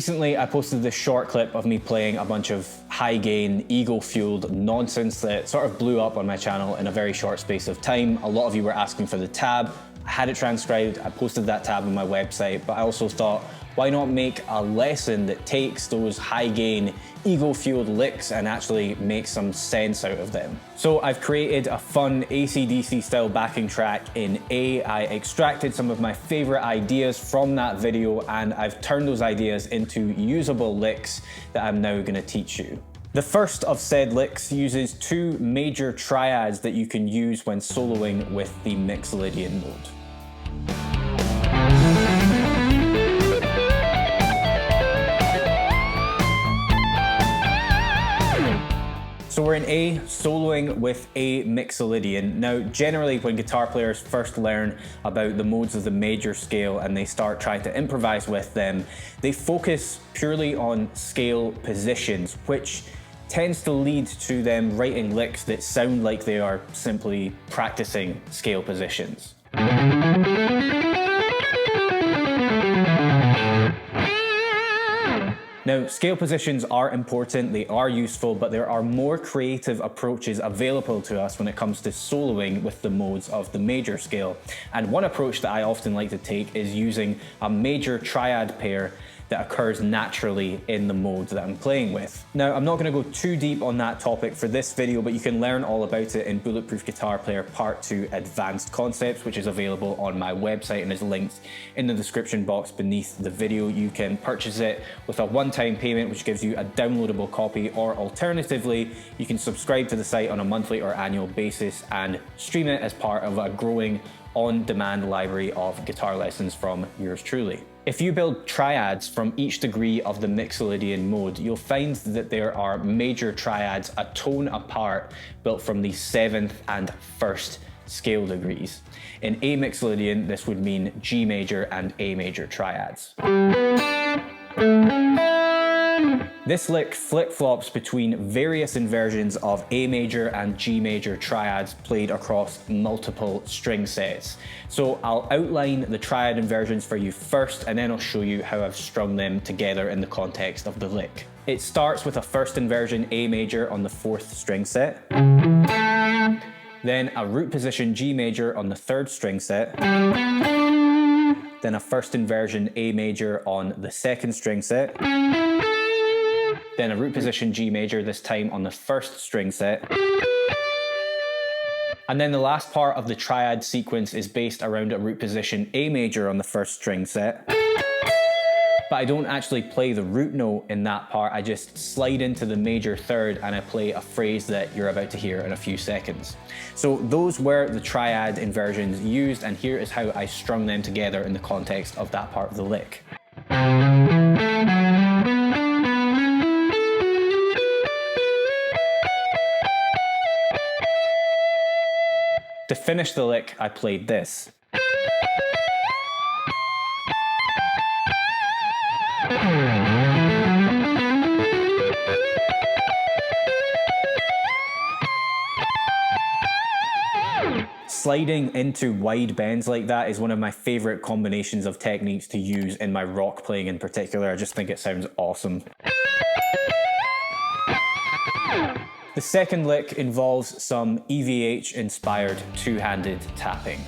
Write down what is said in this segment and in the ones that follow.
Recently, I posted this short clip of me playing a bunch of high gain, ego-fueled nonsense that sort of blew up on my channel in a very short space of time. A lot of you were asking for the tab. I had it transcribed, I posted that tab on my website, but I also thought, why not make a lesson that takes those high gain, ego-fueled licks and actually makes some sense out of them? So I've created a fun AC/DC style backing track in A. I extracted some of my favorite ideas from that video and I've turned those ideas into usable licks that I'm now gonna teach you. The first of said licks uses two major triads that you can use when soloing with the Mixolydian mode. So we're in A, soloing with a Mixolydian. Now, generally when guitar players first learn about the modes of the major scale and they start trying to improvise with them, they focus purely on scale positions, which tends to lead to them writing licks that sound like they are simply practicing scale positions. Now, scale positions are important, they are useful, but there are more creative approaches available to us when it comes to soloing with the modes of the major scale. And one approach that I often like to take is using a major triad pair that occurs naturally in the mode that I'm playing with. Now, I'm not gonna go too deep on that topic for this video, but you can learn all about it in Bulletproof Guitar Player Part 2 Advanced Concepts, which is available on my website and is linked in the description box beneath the video. You can purchase it with a one-time payment, which gives you a downloadable copy, or alternatively, you can subscribe to the site on a monthly or annual basis and stream it as part of a growing on-demand library of guitar lessons from yours truly. If you build triads from each degree of the Mixolydian mode, you'll find that there are major triads a tone apart built from the 7th and 1st scale degrees. In A Mixolydian, this would mean G major and A major triads. This lick flip-flops between various inversions of A major and G major triads played across multiple string sets. So I'll outline the triad inversions for you first, and then I'll show you how I've strung them together in the context of the lick. It starts with a first inversion A major on the 4th string set, then a root position G major on the 3rd string set, then a first inversion A major on the 2nd string set, then a root position G major, this time on the 1st string set. And then the last part of the triad sequence is based around a root position A major on the 1st string set. But I don't actually play the root note in that part, I just slide into the major 3rd and I play a phrase that you're about to hear in a few seconds. So those were the triad inversions used, and here is how I strung them together in the context of that part of the lick. To finish the lick, I played this. Sliding into wide bends like that is one of my favorite combinations of techniques to use in my rock playing in particular. I just think it sounds awesome. The second lick involves some EVH-inspired two-handed tapping.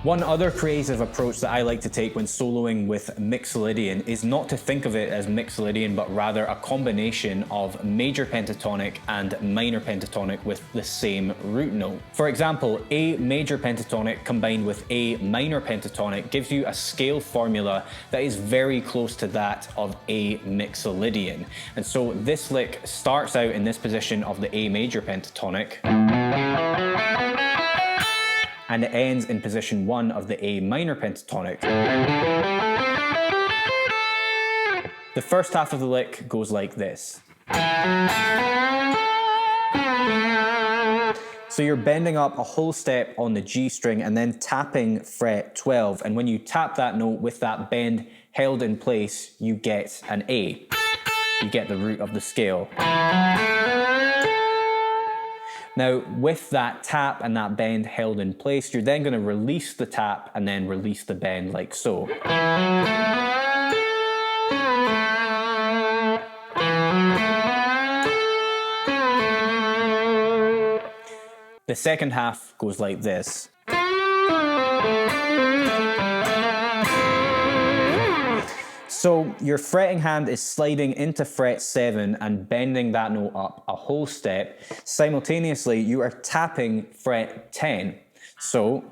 One other creative approach that I like to take when soloing with Mixolydian is not to think of it as Mixolydian, but rather a combination of major pentatonic and minor pentatonic with the same root note. For example, A major pentatonic combined with A minor pentatonic gives you a scale formula that is very close to that of A Mixolydian. And so this lick starts out in this position of the A major pentatonic, and it ends in position 1 of the A minor pentatonic. The first half of the lick goes like this. So you're bending up a whole step on the G string and then tapping fret 12, and when you tap that note with that bend held in place, you get an A. You get the root of the scale. Now, with that tap and that bend held in place, you're then going to release the tap and then release the bend like so. The second half goes like this. So your fretting hand is sliding into fret 7 and bending that note up a whole step. Simultaneously, you are tapping fret 10. So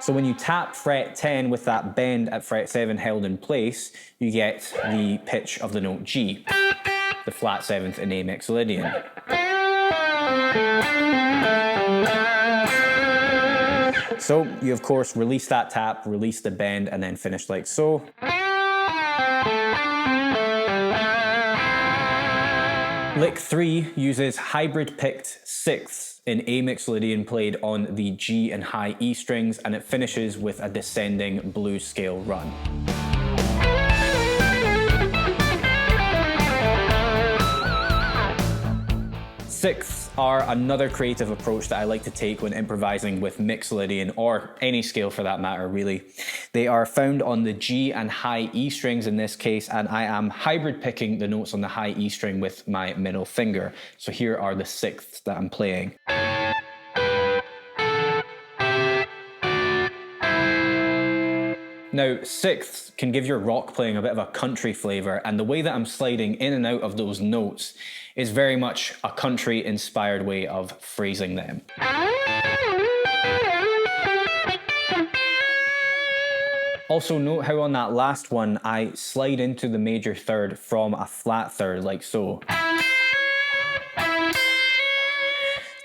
when you tap fret 10 with that bend at fret 7 held in place, you get the pitch of the note G, the flat 7th in A Mixolydian. So you of course release that tap, release the bend, and then finish like so. Lick 3 uses hybrid picked sixths in A Mixolydian played on the G and high E strings, and it finishes with a descending blues scale run. Sixths are another creative approach that I like to take when improvising with Mixolydian, or any scale for that matter really. They are found on the G and high E strings in this case, and I am hybrid picking the notes on the high E string with my middle finger. So here are the sixths that I'm playing. Now, sixths can give your rock playing a bit of a country flavour, and the way that I'm sliding in and out of those notes is very much a country-inspired way of phrasing them. Also note how on that last one, I slide into the major third from a flat third, like so.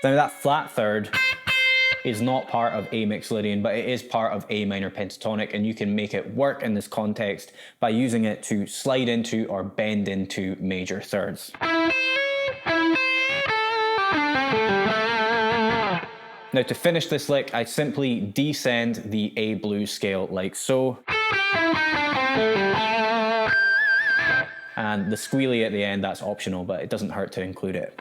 Now that flat third is not part of A Mixolydian, but it is part of A minor pentatonic, and you can make it work in this context by using it to slide into or bend into major thirds. Now to finish this lick, I simply descend the A blues scale like so. And the squealy at the end, that's optional, but it doesn't hurt to include it.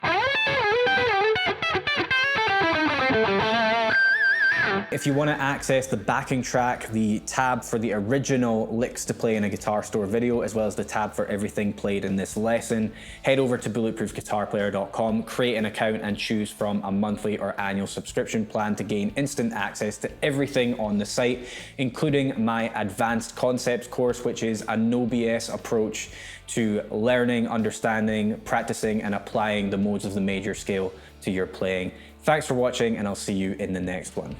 If you want to access the backing track, the tab for the original licks to play in a guitar store video, as well as the tab for everything played in this lesson, head over to bulletproofguitarplayer.com, create an account and choose from a monthly or annual subscription plan to gain instant access to everything on the site, including my advanced concepts course, which is a no BS approach to learning, understanding, practicing and applying the modes of the major scale to your playing. Thanks for watching, and I'll see you in the next one.